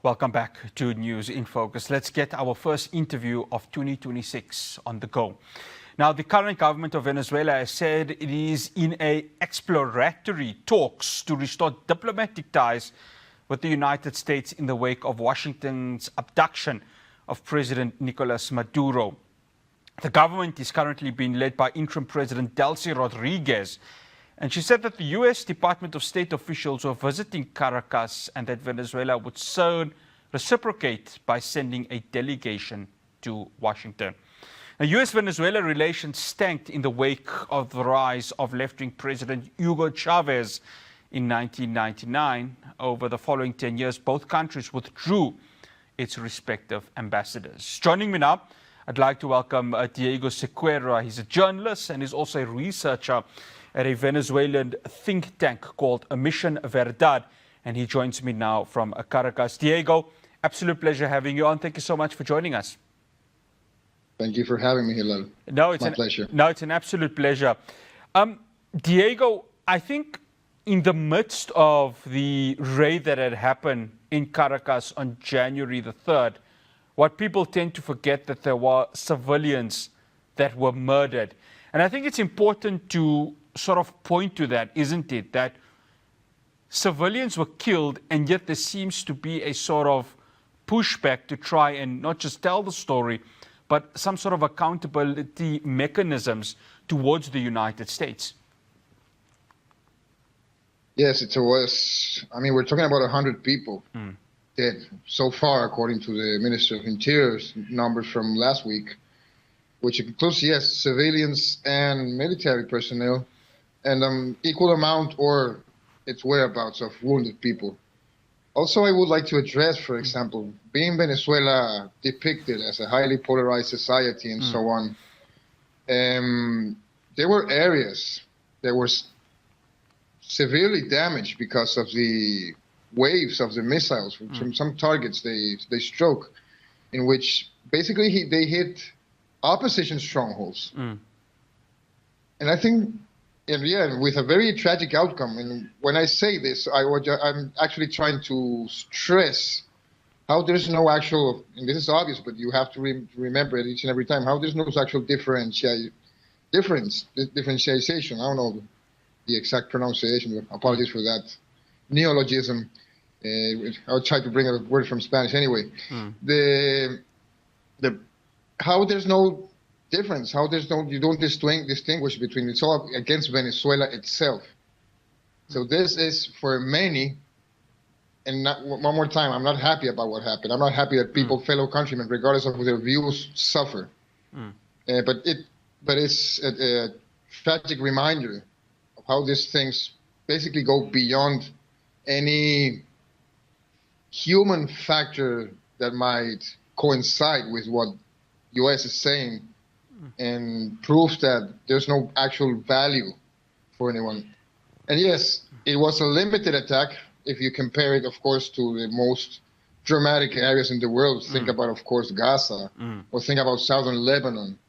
Welcome back to News in Focus. Let's get our first interview of 2026 on the go. Now, the current government of Venezuela has said it is in exploratory talks to restore diplomatic ties with the United States in the wake of Washington's abduction of President Nichloas Maduro. The government is currently being led by interim President Delcy Rodriguez, and she said that the U.S. Department of State officials were visiting Caracas and that Venezuela would soon reciprocate by sending a delegation to Washington. Now, U.S.-Venezuela relations stank in the wake of the rise of left-wing President Hugo Chavez in 1999. Over the following 10 years, both countries withdrew its respective ambassadors. Joining me now, I'd like to welcome Diego Sequera. He's a journalist and is also a researcher at a Venezuelan think tank called Mision Verdad, and he joins me now from Caracas. Diego, absolute pleasure having you on. Thank you so much for joining us. Thank you for having me, Hilaal. No, it's my pleasure. No, it's an absolute pleasure. Diego, I think in the midst of the raid that had happened in Caracas on January the 3rd, what people tend to forget that there were civilians that were murdered. And I think it's important to sort of point to that, isn't it? That civilians were killed, and yet there seems to be a sort of pushback to try and not just tell the story, but some sort of accountability mechanisms towards the United States. Yes, it was. I mean, we're talking about 100 people dead so far, according to the Minister of Interior's numbers from last week, which includes, yes, civilians and military personnel, and equal amount or its whereabouts of wounded people. Also, I would like to address, for example, being Venezuela depicted as a highly polarized society and so on, there were areas that were severely damaged because of the waves of the missiles from some targets they struck, in which basically they hit opposition strongholds. And I think, yeah, with a very tragic outcome. And when I say this, I'm actually trying to stress how there's no actual, and this is obvious, but you have to remember it each and every time, how there's no actual differentiation. I don't know the exact pronunciation. Apologies for that neologism. I'll try to bring a word from Spanish anyway. How there's no difference, you don't distinguish between, it's all against Venezuela itself. So this is for many, and one more time, I'm not happy about what happened. I'm not happy that people, fellow countrymen, regardless of their views, suffer. But it's a tragic reminder of how these things basically go beyond any human factor that might coincide with what U.S. is saying, and proves that there's no actual value for anyone. And yes, it was a limited attack if you compare it, of course, to the most dramatic areas in the world. Think about, of course, Gaza, or think about southern Lebanon,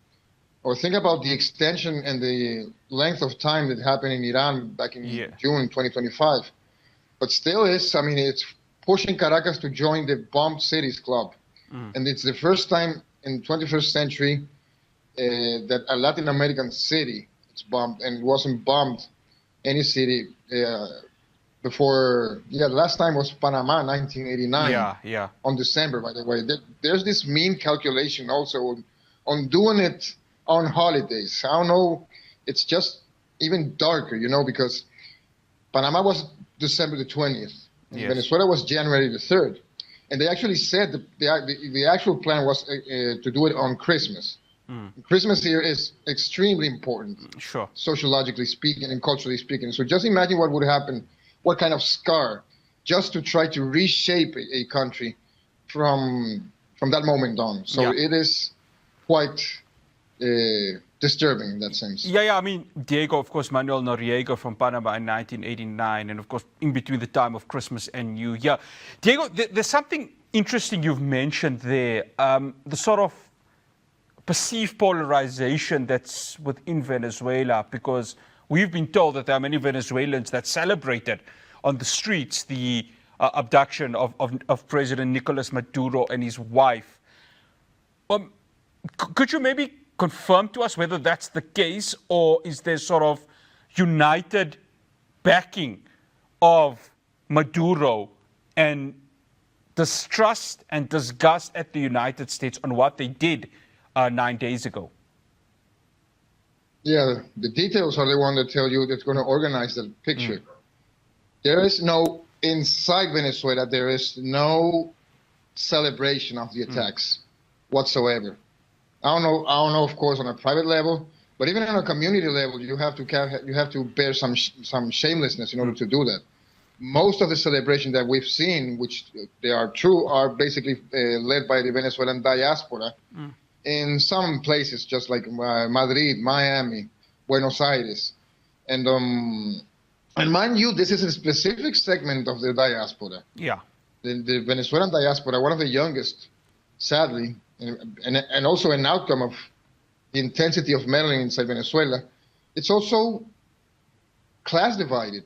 or think about the extension and the length of time that happened in Iran back in June 2025. But still it's pushing Caracas to join the bombed cities club. And it's the first time in the 21st century that a Latin American city is bombed, and it wasn't bombed any city before. Yeah, the last time was Panama, 1989. On December, by the way. There's this mean calculation also on doing it on holidays. I don't know. It's just even darker, because Panama was December the 20th. And Venezuela was January the 3rd. And they actually said the actual plan was to do it on Christmas. Christmas here is extremely important, sociologically speaking and culturally speaking. So just imagine what would happen, what kind of scar, just to try to reshape a country from that moment on. So it is quite disturbing in that sense. I mean, Diego, of course, Manuel Noriega from Panama in 1989, and of course, in between the time of Christmas and New Year. Diego, there's something interesting you've mentioned there, the sort of perceived polarization that's within Venezuela, because we've been told that there are many Venezuelans that celebrated on the streets the abduction of President Nichloas Maduro and his wife. Could you maybe confirm to us whether that's the case, or is there sort of united backing of Maduro and distrust and disgust at the United States on what they did 9 days ago? Yeah, the details are the one that tell you that's going to organize the picture. There is no, inside Venezuela, there is no celebration of the attacks whatsoever. I don't know, of course, on a private level, but even on a community level, you have to bear some shamelessness in order to do that. Most of the celebrations that we've seen, which they are true, are basically led by the Venezuelan diaspora in some places, just like Madrid, Miami, Buenos Aires. And mind you, this is a specific segment of the diaspora. Yeah. The Venezuelan diaspora, one of the youngest, sadly, and also an outcome of the intensity of meddling inside Venezuela, it's also class divided.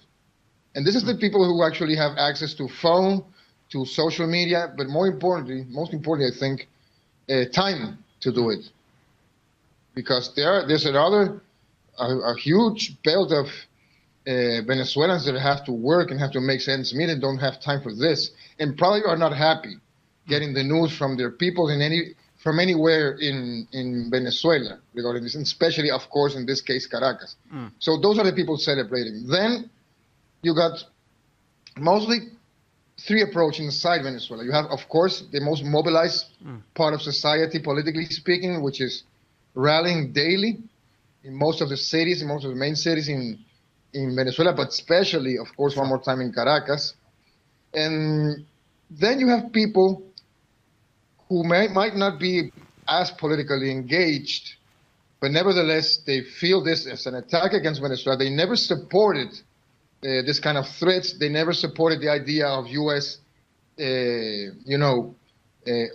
And this is the people who actually have access to phone, to social media, but most importantly, I think, time to do it. Because there's a huge belt of Venezuelans that have to work and have to make ends meet and don't have time for this, and probably are not happy getting the news from their people from anywhere in Venezuela regarding this, and especially, of course, in this case, Caracas. So those are the people celebrating. Then you got mostly three approaches inside Venezuela. You have, of course, the most mobilized part of society, politically speaking, which is rallying daily in most of the cities, in most of the main cities in Venezuela, but especially, of course, one more time in Caracas. And then you have people who might not be as politically engaged, but nevertheless, they feel this as an attack against Venezuela. They never supported this kind of threats. They never supported the idea of U.S.,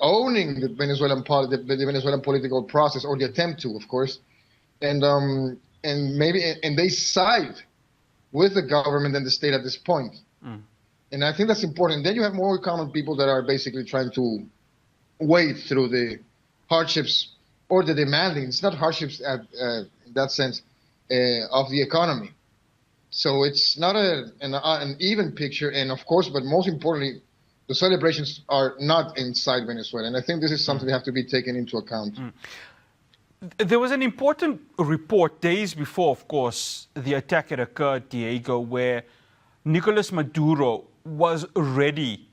owning the Venezuelan political process, or the attempt to, of course, and they side with the government and the state at this point. And I think that's important. Then you have more common people that are basically trying to wade through the hardships or the demanding. It's not hardships in that sense of the economy. So it's not an even picture, and of course, but most importantly, the celebrations are not inside Venezuela, and I think this is something that have to be taken into account. There was an important report days before, of course, the attack had occurred, Diego, where Nichloas Maduro was ready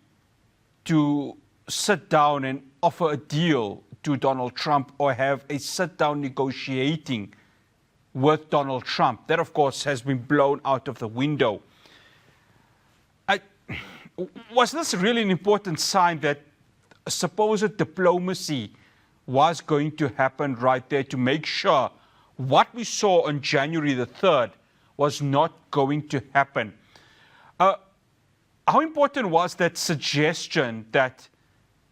to sit down and offer a deal to Donald Trump, or have a sit-down negotiating with Donald Trump. That, of course, has been blown out of the window. Was this really an important sign that supposed diplomacy was going to happen right there to make sure what we saw on January the 3rd was not going to happen? How important was that suggestion that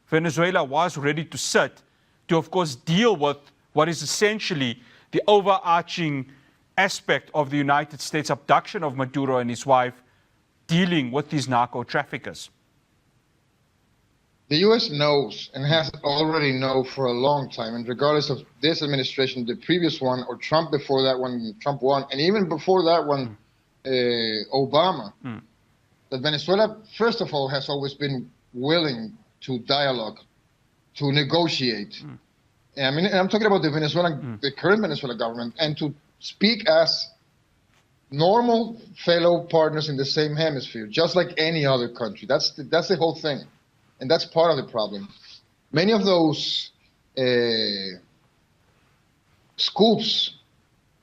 Venezuela was ready to sit to, of course, deal with what is essentially the overarching aspect of the United States abduction of Maduro and his wife, dealing with these narco-traffickers? The U.S. knows and has already known for a long time, and regardless of this administration, the previous one, or Trump before that one, Trump won, and even before that one, Obama, that Venezuela, first of all, has always been willing to dialogue, to negotiate. I mean, I'm talking about the current Venezuelan government, and to speak as normal fellow partners in the same hemisphere, just like any other country. That's the whole thing, and that's part of the problem. Many of those scoops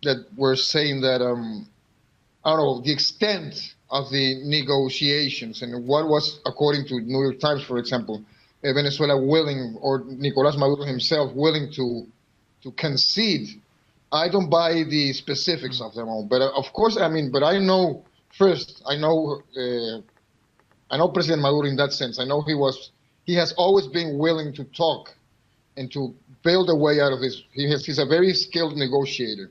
that were saying that, I don't know, the extent of the negotiations and what was, according to New York Times, for example, Venezuela willing, or Nicolás Maduro himself willing to concede. I don't buy the specifics of them all, but of course, I know President Maduro in that sense. I know he has always been willing to talk and to build a way out of this. He's a very skilled negotiator,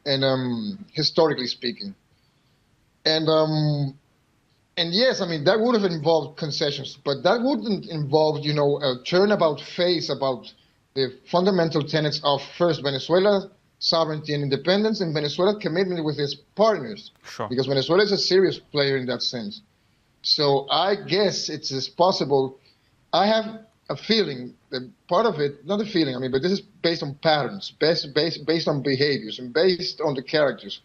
and historically speaking. And And yes, I mean, that would have involved concessions, but that wouldn't involve, a turnabout face about the fundamental tenets of first Venezuela sovereignty and independence and Venezuela commitment with its partners. Sure. Because Venezuela is a serious player in that sense. So I guess it's possible. I have a feeling that part of it, not a feeling, I mean, but this is based on patterns, based on behaviors, and based on the characters,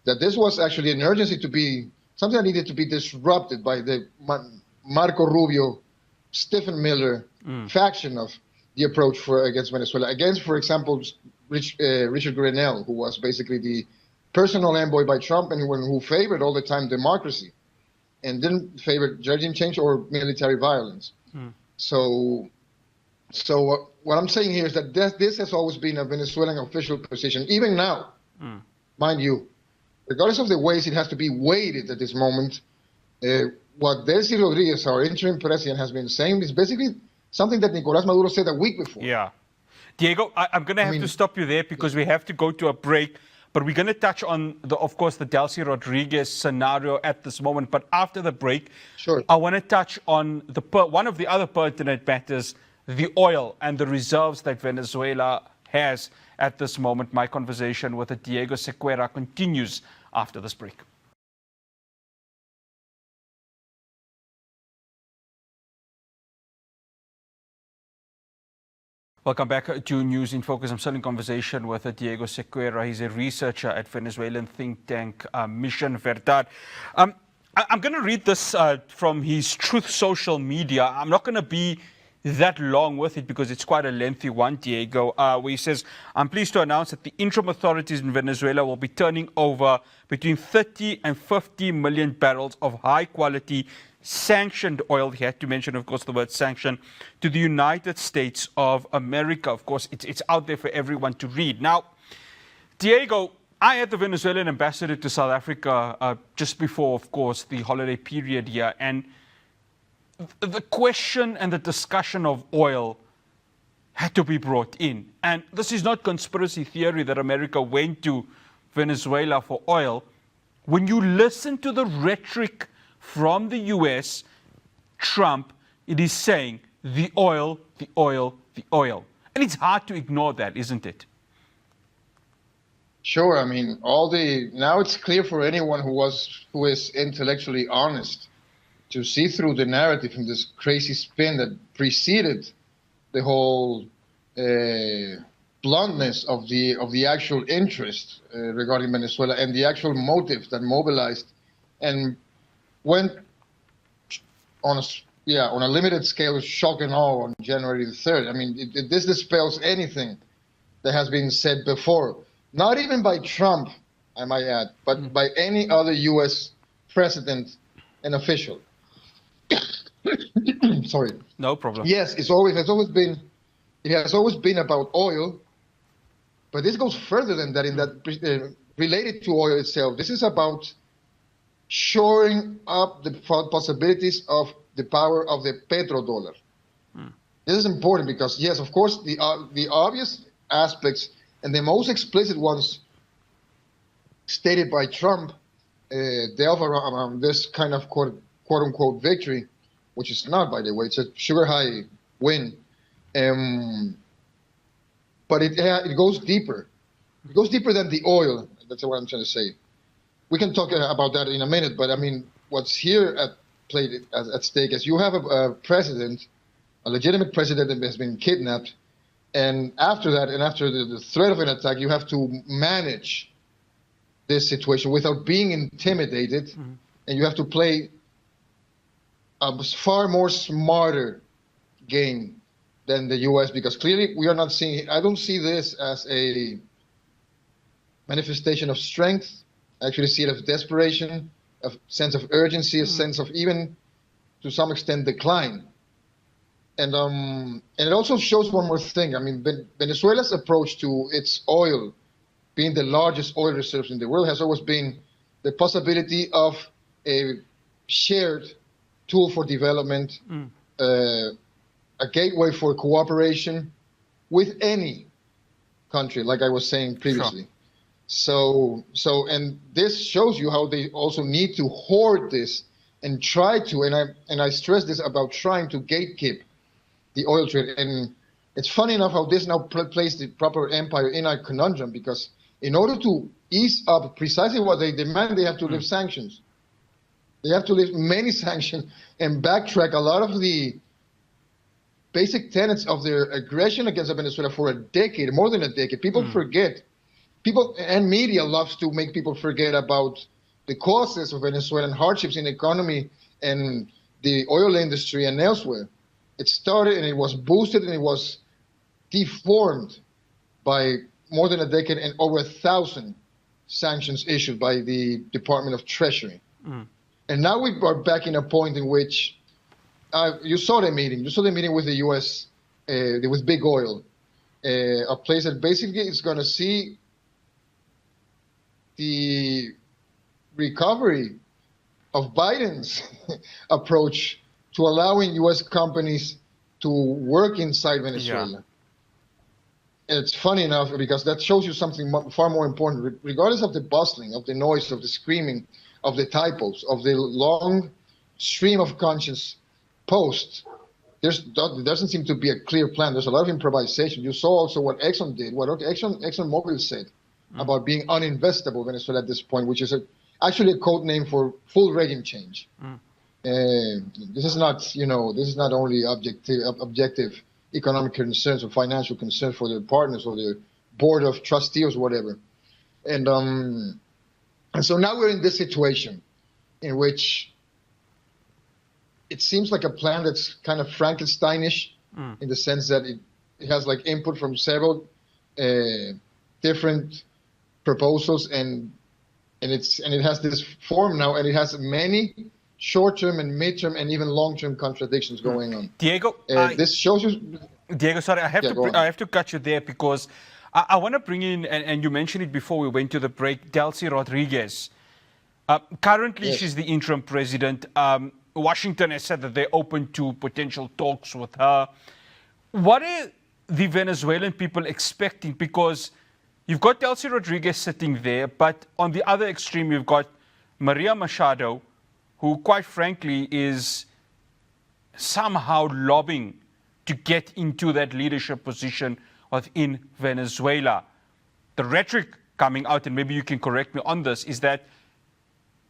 that this was actually an urgency to be something that needed to be disrupted by the Marco Rubio, Stephen Miller faction of the approach against Venezuela. Against, for example, Richard Grenell, who was basically the personal envoy by Trump and who favored all the time democracy and didn't favor regime change or military violence. So what I'm saying here is that this has always been a Venezuelan official position, even now, mind you. Regardless of the ways it has to be weighted at this moment, what Delcy Rodriguez, our interim president, has been saying is basically something that Nicolás Maduro said a week before. Yeah. Diego, I'm going to have to stop you there because we have to go to a break. But we're going to touch on, of course, the Delcy Rodriguez scenario at this moment. But after the break, sure, I want to touch on one of the other pertinent matters, the oil and the reserves that Venezuela has at this moment. My conversation with Diego Sequera continues after this break. Welcome back to News in Focus. I'm still in conversation with Diego Sequera. He's a researcher at Venezuelan think tank Mision Verdad. I'm going to read this from his Truth Social media. I'm not going to be that long with it because it's quite a lengthy one, Diego, where he says, I'm pleased to announce that the interim authorities in Venezuela will be turning over between 30 and 50 million barrels of high-quality sanctioned oil. He had to mention, of course, the word sanction, to the United States of America. Of course, it's out there for everyone to read. Now, Diego, I had the Venezuelan ambassador to South Africa just before, of course, the holiday period here, and the question and the discussion of oil had to be brought in. And this is not conspiracy theory that America went to Venezuela for oil. When you listen to the rhetoric from the US, Trump, it is saying the oil, the oil, the oil. And it's hard to ignore that, isn't it? Sure. I mean, now it's clear for anyone who is intellectually honest to see through the narrative and this crazy spin that preceded the whole bluntness of the actual interest regarding Venezuela and the actual motive that mobilized and went on a limited scale, shock and awe on January the 3rd. I mean, this dispels anything that has been said before, not even by Trump, I might add, but by any other U.S. president and official. Sorry. No problem. Yes, it has always been about oil, but this goes further than that. In that related to oil itself, this is about shoring up the possibilities of the power of the petrodollar. This is important because, yes, of course, the obvious aspects and the most explicit ones stated by Trump delve around this kind of quote-unquote victory, which is not, by the way. It's a sugar-high win. But it goes deeper. It goes deeper than the oil. That's what I'm trying to say. We can talk about that in a minute, but I mean, what's here at stake is you have a president, a legitimate president that has been kidnapped, and after that, and after the threat of an attack, you have to manage this situation without being intimidated, and you have to play a far more smarter game than the U.S. because clearly we are not seeing. I don't see this as a manifestation of strength. I actually see it as desperation, a sense of urgency, a sense of even, to some extent, decline. And it also shows one more thing. I mean, Venezuela's approach to its oil, being the largest oil reserves in the world, has always been the possibility of a shared tool for development, a gateway for cooperation with any country, like I was saying previously. Sure. So, and this shows you how they also need to hoard this and try to, and I stress this about trying to gatekeep the oil trade. And it's funny enough how this now places the proper empire in a conundrum, because in order to ease up precisely what they demand, they have to lift sanctions. They have to lift many sanctions and backtrack a lot of the basic tenets of their aggression against Venezuela for a decade, more than a decade. People forget. People and media loves to make people forget about the causes of Venezuelan hardships in the economy and the oil industry and elsewhere. It started and it was boosted and it was deformed by more than a decade and over 1,000 sanctions issued by the Department of Treasury. And now we are back in a point in which you saw the meeting. You saw the meeting with the U.S., with Big Oil, a place that basically is going to see the recovery of Biden's approach to allowing U.S. companies to work inside Venezuela. And it's funny enough, because that shows you something far more important. Regardless of the bustling, of the noise, of the screaming, of the typos, of the long stream of conscious posts, there doesn't seem to be a clear plan. There's a lot of improvisation. You saw also what Exxon did, what ExxonMobil said about being uninvestable Venezuela at this point, which is actually a code name for full regime change. This is not, this is not only objective economic concerns or financial concerns for their partners or their board of trustees or whatever. And so now we're in this situation in which it seems like a plan that's kind of Frankensteinish in the sense that it has like input from several different proposals, and it has this form now, and it has many short-term and mid-term and even long-term contradictions going on. Diego, this shows you. Diego, sorry, I have to cut you there because I want to bring in, and you mentioned it before we went to the break, Delcy Rodriguez. Currently, she's the interim president. Washington has said that they're open to potential talks with her. What are the Venezuelan people expecting? Because you've got Delcy Rodriguez sitting there, but on the other extreme, you've got Maria Machado, who quite frankly is somehow lobbying to get into that leadership position in Venezuela. The rhetoric coming out, and maybe you can correct me on this, is that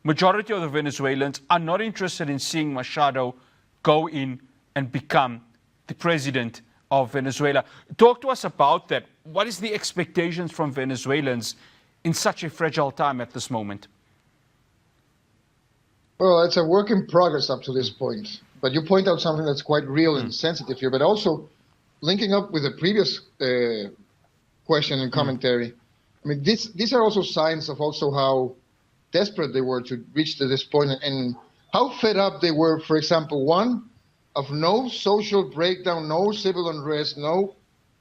majority of the Venezuelans are not interested in seeing Machado go in and become the president of Venezuela. Talk to us about that. What is the expectations from Venezuelans in such a fragile time at this moment? Well, it's a work in progress up to this point. But you point out something that's quite real and sensitive here, but also linking up with the previous question and commentary. I mean, these are also signs of also how desperate they were to reach to this point and how fed up they were, for example, one, of no social breakdown, no civil unrest, no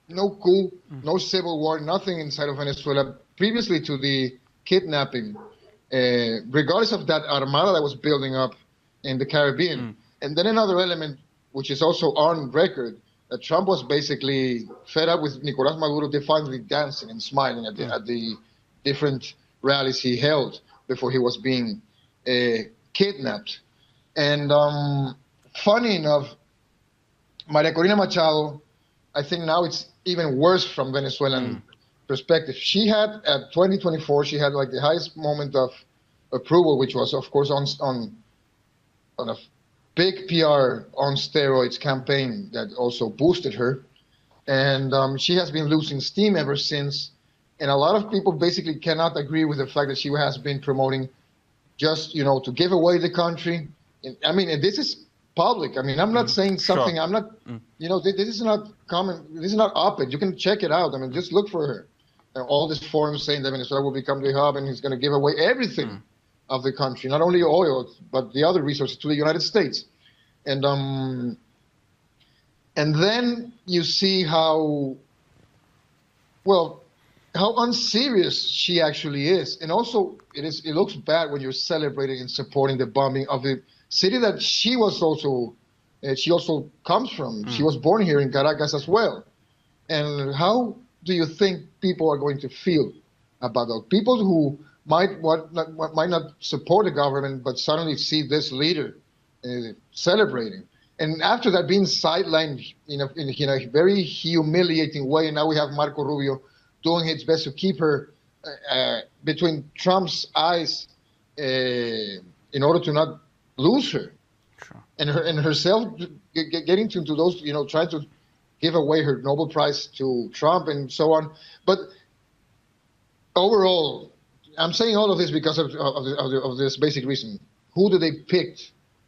coup, no civil war, nothing inside of Venezuela previously to the kidnapping, regardless of that armada that was building up in the Caribbean. And then another element, which is also on record, that Trump was basically fed up with Nichloas Maduro defiantly dancing and smiling at the different rallies he held before he was being kidnapped. And funny enough, Maria Corina Machado, I think now it's even worse from Venezuelan perspective. She had, at 2024, she had like the highest moment of approval, which was, of course, on a big PR on steroids campaign that also boosted her. And she has been losing steam ever since. And a lot of people basically cannot agree with the fact that she has been promoting just, to give away the country. And this is public. I mean, I'm not saying something, I'm not, this is not common, this is not op-ed. You can check it out. I mean, just look for her. All these forums saying that Venezuela will become the hub and he's going to give away everything of the country, not only oil, but the other resources to the United States. And then you see how unserious she actually is. And also, it looks bad when you're celebrating and supporting the bombing of the city that she also comes from. She was born here in Caracas as well. And how do you think people are going to feel about that? People who might not support the government, but suddenly see this leader celebrating. And after that, being sidelined in a very humiliating way. And now we have Marco Rubio doing his best to keep her between Trump's eyes in order to not lose her. Sure. And herself getting into those, trying to give away her Nobel Prize to Trump and so on. But overall, I'm saying all of this because of this basic reason. Who do they pick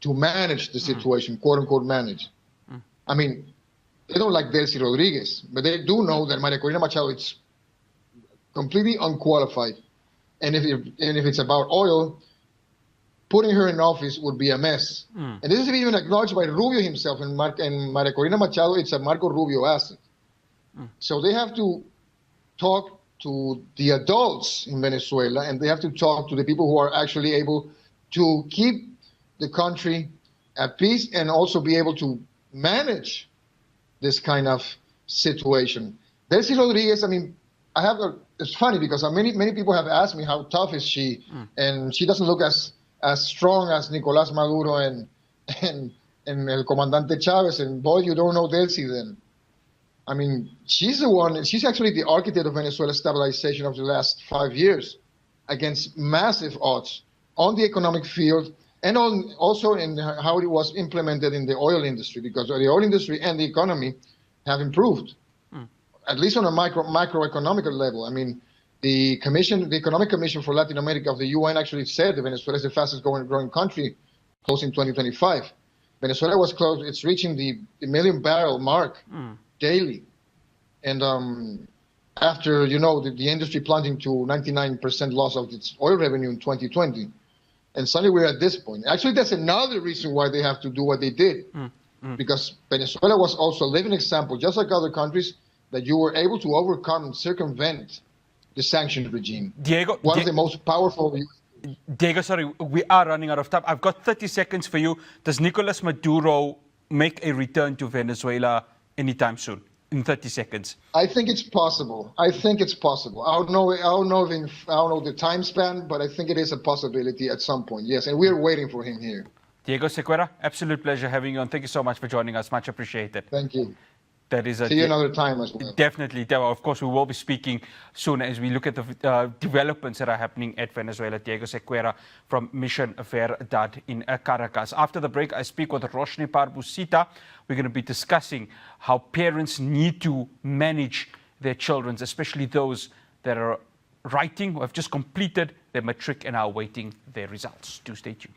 to manage the situation, quote unquote manage? I mean, they don't like Delcy Rodriguez, but they do know that Maria Corina Machado is completely unqualified. And if it's about oil, putting her in office would be a mess. And this is even acknowledged by Rubio himself and Maria Corina Machado. It's a Marco Rubio asset. So they have to talk to the adults in Venezuela, and they have to talk to the people who are actually able to keep the country at peace and also be able to manage this kind of situation. Delcy Rodriguez, I mean, it's funny because many people have asked me how tough is she, and she doesn't look as strong as Nichloas Maduro and El Comandante Chavez, and boy, you don't know Delcy then. I mean, she's actually the architect of Venezuela's stabilization of the last 5 years against massive odds on the economic field and also in how it was implemented in the oil industry, because the oil industry and the economy have improved, at least on a macroeconomic level. I mean, the Economic Commission for Latin America of the UN actually said that Venezuela is the fastest growing country close in 2025. Venezuela was close, it's reaching the million barrel mark daily. And after, the industry plunging to 99% loss of its oil revenue in 2020. And suddenly we're at this point. Actually, that's another reason why they have to do what they did. Because Venezuela was also a living example, just like other countries, that you were able to overcome and circumvent the sanctions regime. Diego, one of the most powerful. Diego, sorry, we are running out of time. I've got 30 seconds for you. Does Nichloas Maduro make a return to Venezuela anytime soon? In 30 seconds. I think it's possible. I don't know the time span, but I think it is a possibility at some point. Yes, and we're waiting for him here. Diego Sequera, absolute pleasure having you on. Thank you so much for joining us. Much appreciated. Thank you. See you another time as well. Definitely. Of course, we will be speaking soon as we look at the developments that are happening at Venezuela. Diego Sequera from Mision Verdad in Caracas. After the break, I speak with Roshni Parbusita. We're going to be discussing how parents need to manage their children, especially those that are writing or have just completed their matric and are awaiting their results. Do stay tuned.